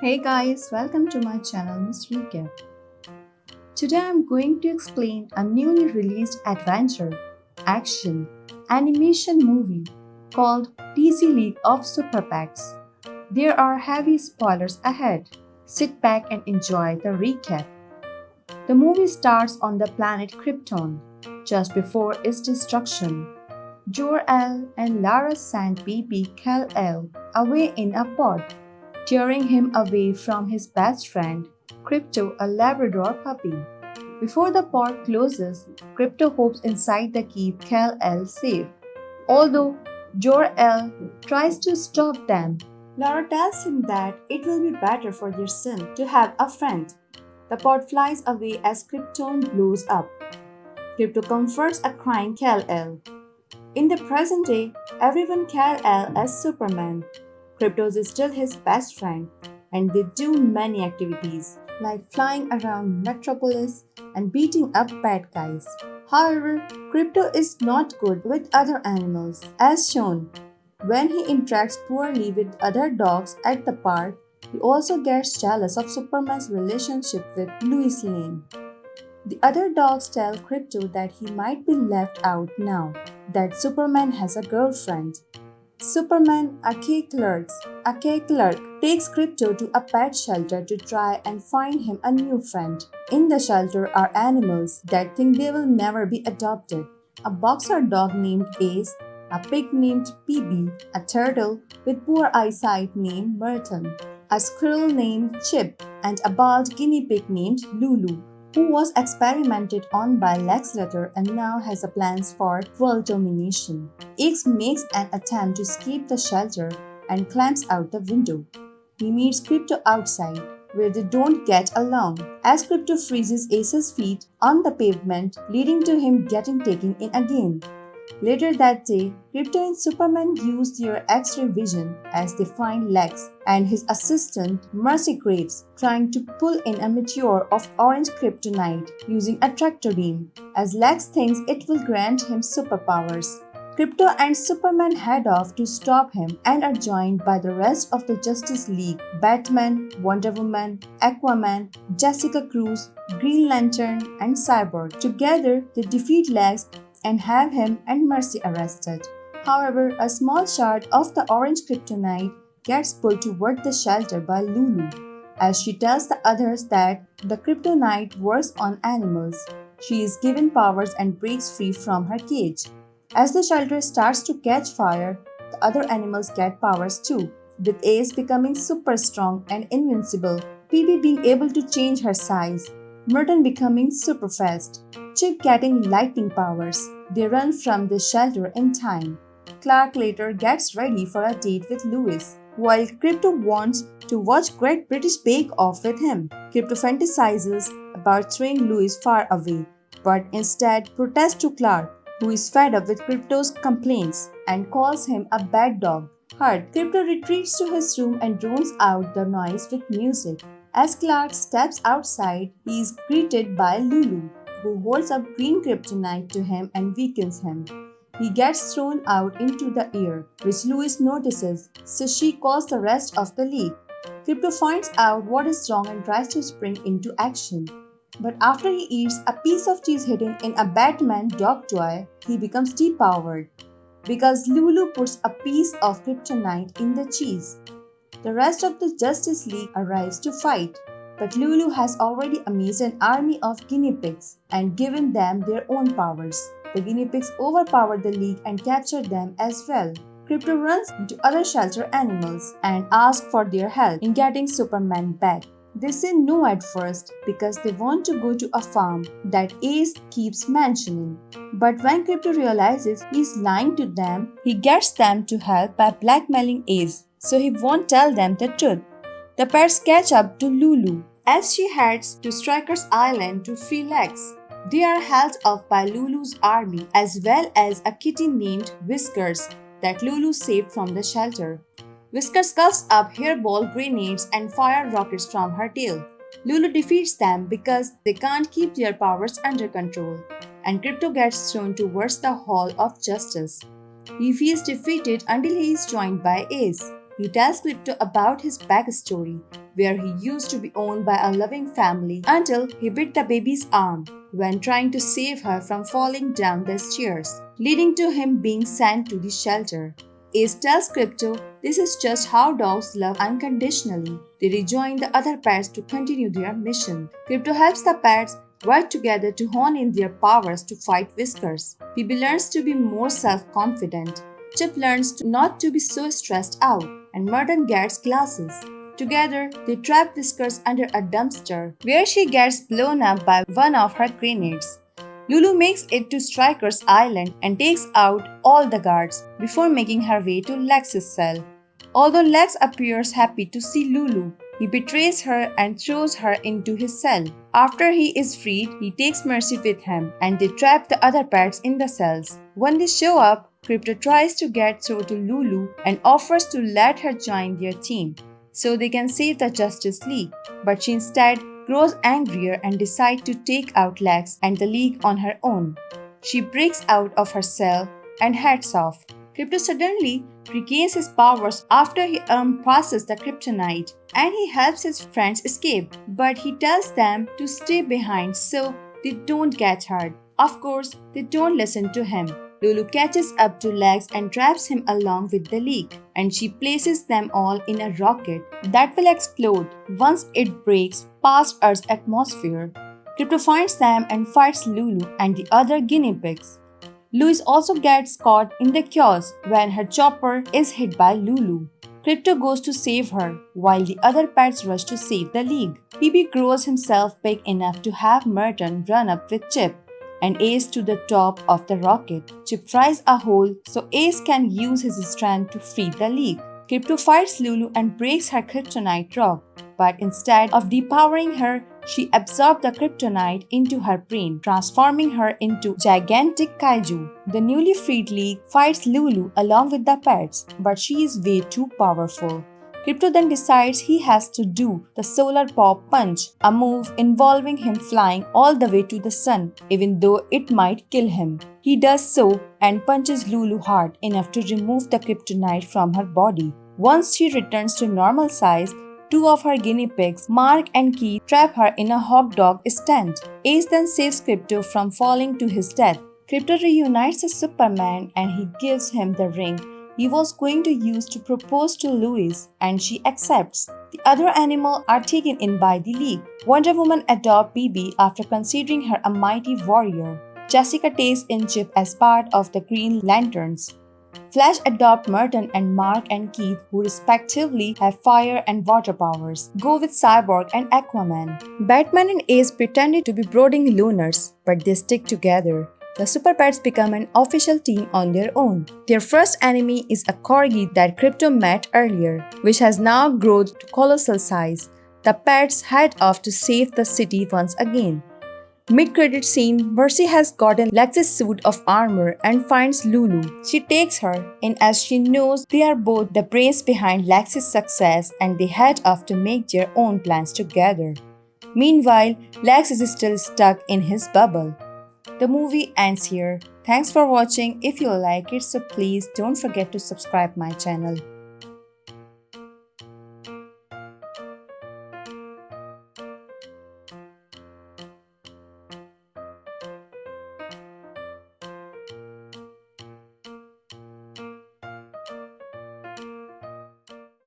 Hey guys, welcome to my channel Mystery Recap. Today I'm going to explain a newly released adventure, action, animation movie called DC League of Super Pets. There are heavy spoilers ahead. Sit back and enjoy the recap. The movie starts on the planet Krypton, just before its destruction. Jor-El and Lara send baby Kal-el away in a pod, tearing him away from his best friend, Krypto, a Labrador puppy. Before the pod closes, Krypto hopes inside to keep Kal-El safe. Although Jor-El tries to stop them, Lara tells him that it will be better for their son to have a friend. The pod flies away as Krypton blows up. Krypto comforts a crying Kal-El. In the present day, everyone Kal-El as Superman. Kryptos is still his best friend, and they do many activities like flying around Metropolis and beating up bad guys. However, Krypto is not good with other animals, as shown. When he interacts poorly with other dogs at the park, he also gets jealous of Superman's relationship with Lois Lane. The other dogs tell Krypto that he might be left out now that Superman has a girlfriend. Superman, a K clerk, takes Krypto to a pet shelter to try and find him a new friend. In the shelter are animals that think they will never be adopted. A boxer dog named Ace, a pig named PB, a turtle with poor eyesight named Merton, a squirrel named Chip, and a bald guinea pig named Lulu, who was experimented on by Lex Luthor and now has plans for world domination. X makes an attempt to escape the shelter and climbs out the window. He meets Krypto outside, where they don't get along, as Krypto freezes Ace's feet on the pavement, leading to him getting taken in again. Later that day, Krypto and Superman use their X-ray vision as they find Lex and his assistant Mercy Graves trying to pull in a meteor of orange kryptonite using a tractor beam, as Lex thinks it will grant him superpowers. Krypto and Superman head off to stop him and are joined by the rest of the Justice League: Batman, Wonder Woman, Aquaman, Jessica Cruz, Green Lantern, and Cyborg. Together, they defeat Lex and have him and Mercy arrested. However, a small shard of the orange kryptonite gets pulled toward the shelter by Lulu, as she tells the others that the kryptonite works on animals. She is given powers and breaks free from her cage. As the shelter starts to catch fire, the other animals get powers too, with Ace becoming super strong and invincible, PB being able to change her size, Merton becoming super fast, Chip getting lightning powers. They run from the shelter in time. Clark later gets ready for a date with Lois, while Krypto wants to watch Great British Bake Off with him. Krypto fantasizes about throwing Lois far away, but instead protests to Clark, who is fed up with Krypto's complaints and calls him a bad dog. Hurt, Krypto retreats to his room and drones out the noise with music. As Clark steps outside, he is greeted by Lulu, who holds up green kryptonite to him and weakens him. He gets thrown out into the air, which Lois notices, so she calls the rest of the league. Krypto finds out what is wrong and tries to spring into action. But after he eats a piece of cheese hidden in a Batman dog toy, he becomes depowered because Lulu puts a piece of kryptonite in the cheese. The rest of the Justice League arrives to fight, but Lulu has already amazed an army of guinea pigs and given them their own powers. The guinea pigs overpower the League and capture them as well. Krypto runs into other shelter animals and asks for their help in getting Superman back. They say no at first because they want to go to a farm that Ace keeps mentioning. But when Krypto realizes he's lying to them, he gets them to help by blackmailing Ace, so he won't tell them the truth. The pets catch up to Lulu as she heads to Stryker's Island to free Lex. They are held off by Lulu's army as well as a kitty named Whiskers that Lulu saved from the shelter. Whiskers cuffs up hairball grenades and fire rockets from her tail. Lulu defeats them because they can't keep their powers under control, and Krypto gets thrown towards the Hall of Justice. He feels defeated until he is joined by Ace. He tells Krypto about his backstory where he used to be owned by a loving family until he bit the baby's arm when trying to save her from falling down the stairs, leading to him being sent to the shelter. Ace tells Krypto this is just how dogs love unconditionally. They rejoin the other pets to continue their mission. Krypto helps the pets work together to hone in their powers to fight Whiskers. Phoebe learns to be more self-confident. Chip learns not to be so stressed out, and Merton gets glasses. Together, they trap Whiskers under a dumpster, where she gets blown up by one of her grenades. Lulu makes it to Striker's island and takes out all the guards before making her way to Lex's cell. Although Lex appears happy to see Lulu, he betrays her and throws her into his cell. After he is freed, he takes Mercy with him and they trap the other pets in the cells. When they show up, Krypto tries to get through to Lulu and offers to let her join their team so they can save the Justice League, but she instead grows angrier and decides to take out Lex and the League on her own. She breaks out of her cell and heads off. Krypto suddenly regains his powers after he passes the kryptonite and he helps his friends escape, but he tells them to stay behind so they don't get hurt. Of course, they don't listen to him. Lulu catches up to Lex and traps him along with the League, and she places them all in a rocket that will explode once it breaks past Earth's atmosphere. Krypto finds them and fights Lulu and the other guinea pigs. Louise also gets caught in the chaos when her chopper is hit by Lulu. Krypto goes to save her, while the other pets rush to save the League. Phoebe grows himself big enough to have Merton run up with Chip and Ace to the top of the rocket. Chip fries a hole so Ace can use his strength to free the League. Krypto fights Lulu and breaks her kryptonite rock, but instead of depowering her, she absorbed the kryptonite into her brain, transforming her into gigantic kaiju. The newly freed League fights Lulu along with the pets, but she is way too powerful. Krypto then decides he has to do the Solar Pop Punch, a move involving him flying all the way to the sun, even though it might kill him. He does so and punches Lulu hard enough to remove the kryptonite from her body. Once she returns to normal size, two of her guinea pigs, Mark and Keith, trap her in a hot dog stand. Ace then saves Krypto from falling to his death. Krypto reunites with Superman and he gives him the ring he was going to use to propose to Lois, and she accepts. The other animals are taken in by the League. Wonder Woman adopts Bibi after considering her a mighty warrior. Jessica takes in Chip as part of the Green Lanterns. Flash adopts Merton and Mark and Keith, who respectively have fire and water powers. Go with Cyborg and Aquaman. Batman and Ace pretended to be brooding lunars, but they stick together. The Super Pets become an official team on their own. Their first enemy is a corgi that Krypto met earlier, which has now grown to colossal size. The pets head off to save the city once again. Mid-credit scene, Mercy has gotten Lex's suit of armor and finds Lulu. She takes her in as she knows they are both the brains behind Lex's success and they head off to make their own plans together. Meanwhile, Lex is still stuck in his bubble. The movie ends here. Thanks for watching. If you like it, so please don't forget to subscribe my channel.